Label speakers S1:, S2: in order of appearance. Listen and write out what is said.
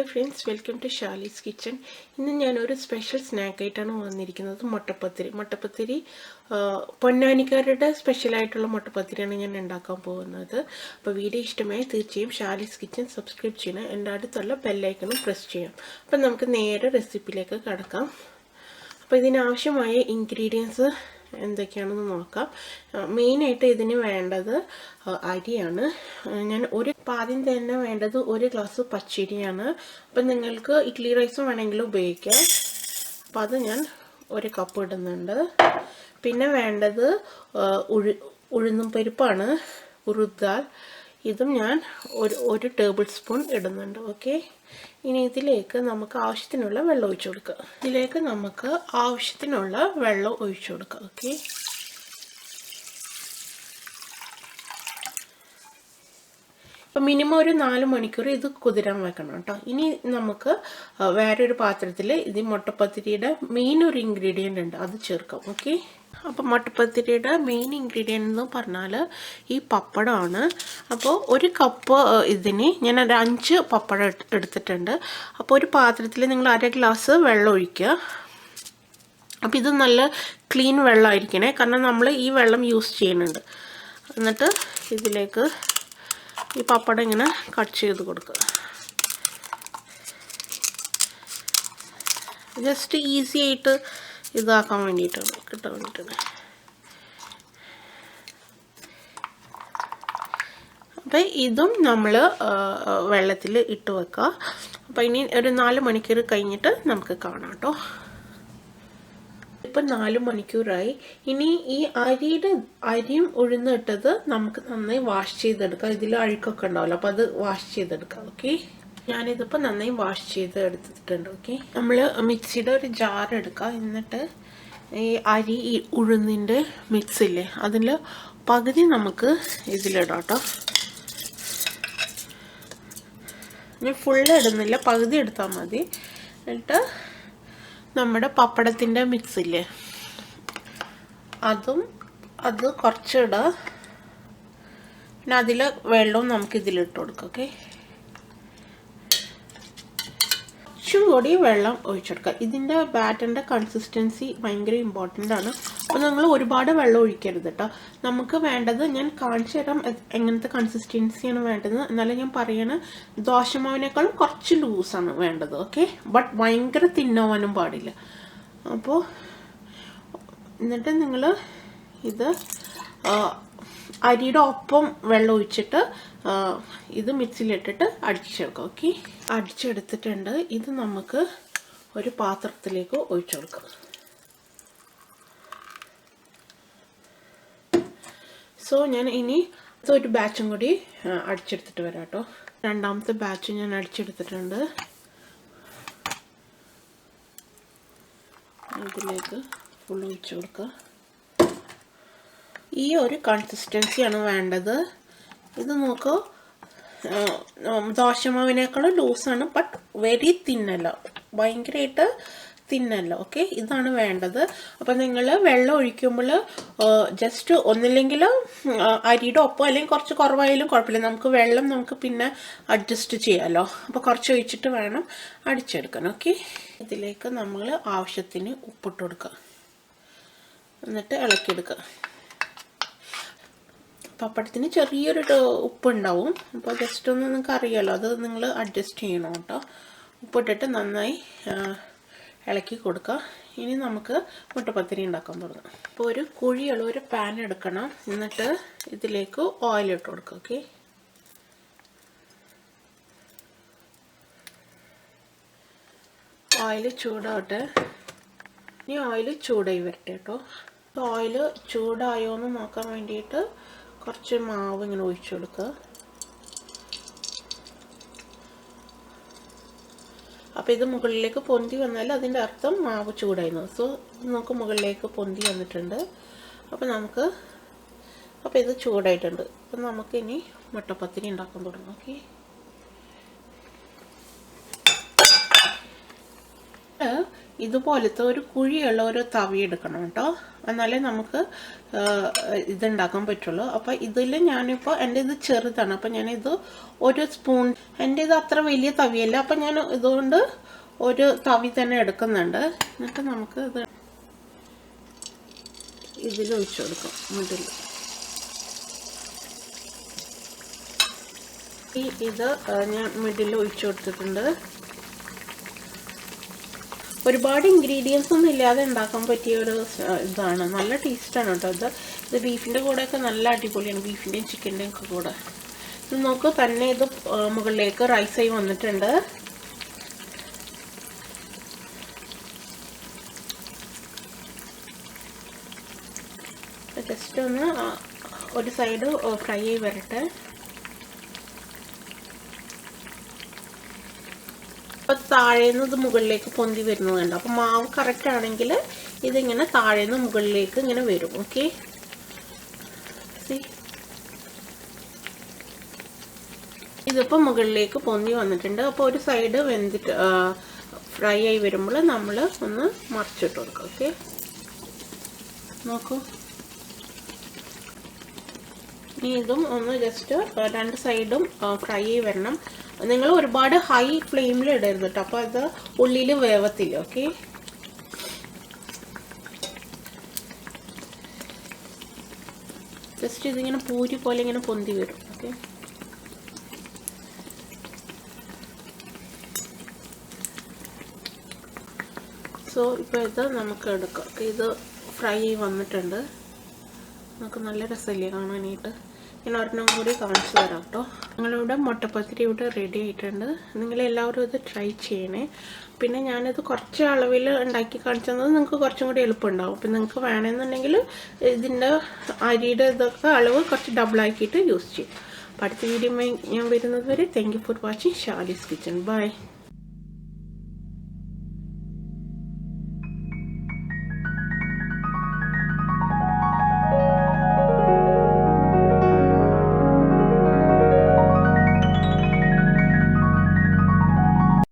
S1: Dear friends, welcome to Charlie's Kitchen. ഇന്ന് ഞാൻ ഒരു സ്പെഷ്യൽ സ്നാക്ക് ആയിട്ടാണ് വന്നിരിക്കുന്നത്. മുട്ടപ്പത്തിരി പൊന്നാനിക്കാരുടെ സ്പെഷ്യൽ ആയിട്ടുള്ള മുട്ടപ്പത്തിരിയാണ് ഞാൻ ഉണ്ടാക്കാൻ പോകുന്നത്. അപ്പോൾ വീഡിയോ ഇഷ്ടമായി തീർച്ചയായും ഷാലീസ് കിച്ചൻ സബ്സ്ക്രൈബ് ചെയ്യണം. എൻ്റെ അടുത്തുള്ള ബെൽ ഐക്കണും പ്രസ് ചെയ്യാം. അപ്പോൾ നമുക്ക് നേരെ റെസിപ്പിയിലേക്ക് കടക്കാം. അപ്പോൾ ഇതിനാവശ്യമായ ഇൻഗ്രീഡിയൻസ് എന്തൊക്കെയാണെന്ന് നോക്കാം. മെയിനായിട്ട് ഇതിന് വേണ്ടത് അരിയാണ്. ഞാൻ ആദ്യം തന്നെ വേണ്ടത് 1 ഗ്ലാസ് പച്ചരിയാണ്. അപ്പം നിങ്ങൾക്ക് ഇഡ്ലി റൈസും വേണമെങ്കിൽ ഉപയോഗിക്കാം. അപ്പം അത് ഞാൻ 1 കപ്പ് ഇടുന്നുണ്ട്. പിന്നെ വേണ്ടത് ഉഴുന്നും പരിപ്പാണ്, ഉറുദാൽ. ഇതും ഞാൻ ഒരു ടേബിൾ സ്പൂൺ ഇടുന്നുണ്ട്. ഓക്കെ, ഇനി ഇതിലേക്ക് നമുക്ക് ആവശ്യത്തിനുള്ള വെള്ളം ഒഴിച്ചു കൊടുക്കുക. ഓക്കെ, അപ്പം മിനിമം ഒരു 4 മണിക്കൂർ ഇത് കുതിരാൻ വെക്കണം കേട്ടോ. ഇനി നമുക്ക് വേറൊരു പാത്രത്തിൽ ഇത് മുട്ടപ്പത്തിരിയുടെ മെയിൻ ഒരു ഇൻഗ്രീഡിയൻ്റ് ഉണ്ട്, അത് ചേർക്കാം. ഓക്കെ, അപ്പോൾ മുട്ടപ്പത്തിരിയുടെ മെയിൻ ഇൻഗ്രീഡിയൻ്റ് എന്ന് പറഞ്ഞാൽ ഈ പപ്പടമാണ്. അപ്പോൾ 1 കപ്പ് ഇതിന് ഞാൻ ഒരു 5 പപ്പടം എടുത്തിട്ടുണ്ട്. അപ്പോൾ ഒരു പാത്രത്തിൽ നിങ്ങൾ 1/2 ഗ്ലാസ് വെള്ളം ഒഴിക്കുക. അപ്പോൾ ഇത് നല്ല ക്ലീൻ വെള്ളമായിരിക്കണേ, കാരണം നമ്മൾ ഈ വെള്ളം യൂസ് ചെയ്യുന്നുണ്ട്. എന്നിട്ട് ഇതിലേക്ക് ഈ പപ്പടം ഇങ്ങനെ കട്ട് ചെയ്ത് കൊടുക്കുക. ജസ്റ്റ് ഈസി ആയിട്ട് ഇതാക്കാൻ വേണ്ടിയിട്ടാണ്, കിട്ടാൻ വേണ്ടിയിട്ടാണ്. അപ്പം ഇതും നമ്മൾ വെള്ളത്തിൽ ഇട്ട് വെക്കുക. അപ്പം ഇനി ഒരു 4 മണിക്കൂർ കഴിഞ്ഞിട്ട് നമുക്ക് കാണാം കേട്ടോ. ഇപ്പം 4 മണിക്കൂറായി. ഇനി ഈ അരിയും ഉഴുന്നിട്ടത് നമുക്ക് നന്നായി വാഷ് ചെയ്തെടുക്കാം. ഇതിൽ അഴുക്കൊക്കെ ഉണ്ടാവില്ല, അപ്പോൾ അത് വാഷ് ചെയ്തെടുക്കാം. ഓക്കെ, ഞാനിതിപ്പോൾ നന്നായി വാഷ് ചെയ്ത് എടുത്തിട്ടുണ്ട്. ഓക്കെ, നമ്മൾ മിക്സിയുടെ ഒരു ജാർ എടുക്കുക. എന്നിട്ട് ഈ ഉഴുന്നിൻ്റെ മിക്സില്ലേ, അതിൽ പകുതി നമുക്ക് ഇതിലിടാം കേട്ടോ. ഞാൻ ഫുള്ള് ഇടുന്നില്ല, പകുതി എടുത്താൽ മതി. എന്നിട്ട് നമ്മുടെ പപ്പടത്തിൻ്റെ മിക്സില്ലേ, അത് കുറച്ചിടുക. പിന്നെ അതിൽ വെള്ളവും നമുക്ക് ഇതിലിട്ട് കൊടുക്കാം. ഓക്കെ, കുറച്ചും കൂടി വെള്ളം ഒഴിച്ചെടുക്കുക. ഇതിൻ്റെ ബാറ്ററിൻ്റെ കൺസിസ്റ്റൻസി ഭയങ്കര ഇമ്പോർട്ടൻ്റ് ആണ്. അപ്പോൾ നിങ്ങൾ ഒരുപാട് വെള്ളം ഒഴിക്കരുത് കേട്ടോ. നമുക്ക് വേണ്ടത് ഞാൻ കാണിച്ചു തരാം എങ്ങനത്തെ കൺസിസ്റ്റൻസിയാണ് വേണ്ടത്. എന്നാലും ഞാൻ പറയണ ദോശമാവിനേക്കാളും കുറച്ച് ലൂസാണ് വേണ്ടത്. ഓക്കെ, ബട്ട് ഭയങ്കര തിന്നാവാനും പാടില്ല. അപ്പോൾ എന്നിട്ട് നിങ്ങൾ ഇത് അരിയുടെ ഒപ്പം വെള്ളം ഒഴിച്ചിട്ട് ഇത് മിക്സിയിലിട്ടിട്ട് അടിച്ചെടുക്കാം. ഓക്കെ, അടിച്ചെടുത്തിട്ടുണ്ട്. ഇത് നമുക്ക് ഒരു പാത്രത്തിലേക്ക് ഒഴിച്ചു കൊടുക്കാം. സോ ഞാൻ ഇനി ഒരു ബാച്ചും കൂടി അടിച്ചെടുത്തിട്ട് വരാം കേട്ടോ. രണ്ടാമത്തെ ബാച്ച് ഞാൻ അടിച്ചെടുത്തിട്ടുണ്ട്. ഇതിലേക്ക് ഫുൾ ഒഴിച്ചു കൊടുക്കുക. ഈ ഒരു കൺസിസ്റ്റൻസിയാണ് വേണ്ടത്. ഇത് നോക്കൂ, ദോശമാവിനേക്കാളും ലൂസാണ്, ബട്ട് വെരി തിന്നല്ല, ഭയങ്കരമായിട്ട് തിന്നല്ല. ഓക്കെ, ഇതാണ് വേണ്ടത്. അപ്പം നിങ്ങൾ വെള്ളം ഒഴിക്കുമ്പോൾ ജസ്റ്റ് ഒന്നില്ലെങ്കിൽ അരിയുടെ ഒപ്പം അല്ലെങ്കിൽ കുറച്ച് കുറവായാലും കുഴപ്പമില്ല. നമുക്ക് പിന്നെ അഡ്ജസ്റ്റ് ചെയ്യാമല്ലോ. അപ്പോൾ കുറച്ച് ഒഴിച്ചിട്ട് വേണം അടിച്ചെടുക്കാൻ. ഓക്കെ, ഇതിലേക്ക് നമ്മൾ ആവശ്യത്തിന് ഉപ്പിട്ട് കൊടുക്കുക. എന്നിട്ട് ഇളക്കിയെടുക്കുക. പപ്പടത്തിന് ചെറിയൊരു ഉപ്പുണ്ടാവും, അപ്പോൾ ജസ്റ്റ് ഒന്ന് നിങ്ങൾക്ക് അറിയാമല്ലോ, അത് നിങ്ങൾ അഡ്ജസ്റ്റ് ചെയ്യണം കേട്ടോ. ഉപ്പിട്ടിട്ട് നന്നായി ഇളക്കി കൊടുക്കുക. ഇനി നമുക്ക് മുട്ടപ്പത്തിരി ഉണ്ടാക്കാൻ തുടങ്ങാം. അപ്പോൾ ഒരു കുഴിയുള്ള ഒരു പാൻ എടുക്കണം. എന്നിട്ട് ഇതിലേക്ക് ഓയിൽ ഇട്ട് കൊടുക്കുക. ഓക്കെ, ഓയിൽ ചൂടാവട്ടെ. ഇനി ഓയിൽ ചൂടായി വരട്ടെ കേട്ടോ. ഓയിൽ ചൂടായോ എന്ന് നോക്കാൻ വേണ്ടിയിട്ട് കുറച്ച് മാവ് ഇങ്ങനെ ഒഴിച്ചു കൊടുക്കുക. അപ്പോൾ ഇത് മുകളിലേക്ക് പൊന്തി വന്നാൽ അതിൻ്റെ അർത്ഥം മാവ് ചൂടായിരുന്നു. സോ നമുക്ക് മുകളിലേക്ക് പൊന്തി വന്നിട്ടുണ്ട്. അപ്പോൾ ഇത് ചൂടായിട്ടുണ്ട്. അപ്പം നമുക്കിനി മുട്ടപ്പത്തിരി ഉണ്ടാക്കാൻ തുടങ്ങാം. ഓക്കെ, ഇതുപോലത്തെ ഒരു കുഴിയുള്ള ഒരു തവി എടുക്കണം കേട്ടോ. എന്നാലേ നമുക്ക് ഇതുണ്ടാക്കാൻ പറ്റുള്ളൂ. അപ്പോൾ ഇതിൽ ഞാനിപ്പോൾ എൻ്റെ ഇത് ചെറുതാണ്, അപ്പോൾ ഞാനിത് ഒരു സ്പൂൺ, എൻ്റെ ഇത് അത്ര വലിയ തവിയല്ല, അപ്പോൾ ഞാൻ ഇതുകൊണ്ട് ഒരു തവി തന്നെ എടുക്കുന്നുണ്ട്. എന്നിട്ട് നമുക്ക് ഇതിൽ ഒഴിച്ചു കൊടുക്കാം. മിഡിൽ ഇത് ഞാൻ മിഡിൽ ഒഴിച്ചു കൊടുത്തിട്ടുണ്ട്. ഒരുപാട് ഇൻഗ്രീഡിയൻസ് ഒന്നും ഇല്ലാതെ ഉണ്ടാക്കാൻ പറ്റിയ ഒരു ഇതാണ്. നല്ല ടേസ്റ്റാണ് കേട്ടോ. ഇത് ബീഫിൻ്റെ കൂടെയൊക്കെ നല്ല അടിപൊളിയാണ്, ബീഫിൻ്റെയും ചിക്കൻ്റെയും ഒക്കെ കൂടെ. ഇത് നോക്ക് തന്നെ ഇത് മുകളിലേക്ക് റൈസായി വന്നിട്ടുണ്ട്. ജസ്റ്റ് ഒന്ന് ഒരു സൈഡ് ഫ്രൈ ആയി വരട്ടെ. അപ്പോൾ താഴേന്ന് ഇത് മുകളിലേക്ക് പൊന്തി വരുന്നതുണ്ട്. അപ്പോൾ മാവ് കറക്റ്റ് ആണെങ്കിൽ ഇതിങ്ങനെ താഴേന്ന് മുകളിലേക്ക് ഇങ്ങനെ വരും. ഓക്കെ, ഇതിപ്പോൾ മുകളിലേക്ക് പൊന്തി വന്നിട്ടുണ്ട്. അപ്പോൾ ഒരു സൈഡ് വെന്തിട്ട് ഫ്രൈ ആയി വരുമ്പോൾ നമ്മൾ ഒന്ന് മറിച്ചിട്ട് കൊടുക്കാം. ഓക്കെ, നോക്കൂ. ഇനി ഇതും ഒന്ന് ജസ്റ്റ് രണ്ട് സൈഡും ഫ്രൈ ആയി വരണം. നിങ്ങൾ ഒരുപാട് ഹൈ ഫ്ലെയിമിൽ ഇടരുത് കേട്ടോ, അപ്പോൾ അത് ഉള്ളിൽ വേവത്തില്ല. ഓക്കെ, ജസ്റ്റ് ഇതിങ്ങനെ പൂരി പോലെ ഇങ്ങനെ പൊന്തി വരും. ഓക്കെ, സോ ഇപ്പോൾ ഇത് നമുക്ക് എടുക്കാം. ഇത് ഫ്രൈ ആയി വന്നിട്ടുണ്ട്. നമുക്ക് നല്ല രസമില്ലേ കാണാനായിട്ട്. ഞാൻ ഒരെണ്ണം കൂടി കാണിച്ചു തരാം കേട്ടോ. നിങ്ങളിവിടെ മുട്ടപ്പത്തിരി ഇവിടെ റെഡി ആയിട്ടുണ്ട്. നിങ്ങളെല്ലാവരും ഇത് ട്രൈ ചെയ്യണേ. പിന്നെ ഞാനിത് കുറച്ച് അളവിൽ ഉണ്ടാക്കി കാണിച്ചത് നിങ്ങൾക്ക് കുറച്ചും കൂടി എളുപ്പമുണ്ടാവും. അപ്പം നിങ്ങൾക്ക് വേണമെന്നുണ്ടെങ്കിൽ ഇതിൻ്റെ അരിയുടെ ഇതൊക്കെ അളവ് കുറച്ച് ഡബിളാക്കിയിട്ട് യൂസ് ചെയ്യും. അപ്പോൾ അടുത്ത വീഡിയോ ഞാൻ വരുന്നത് വരെ thank you for watching Shali's kitchen. By.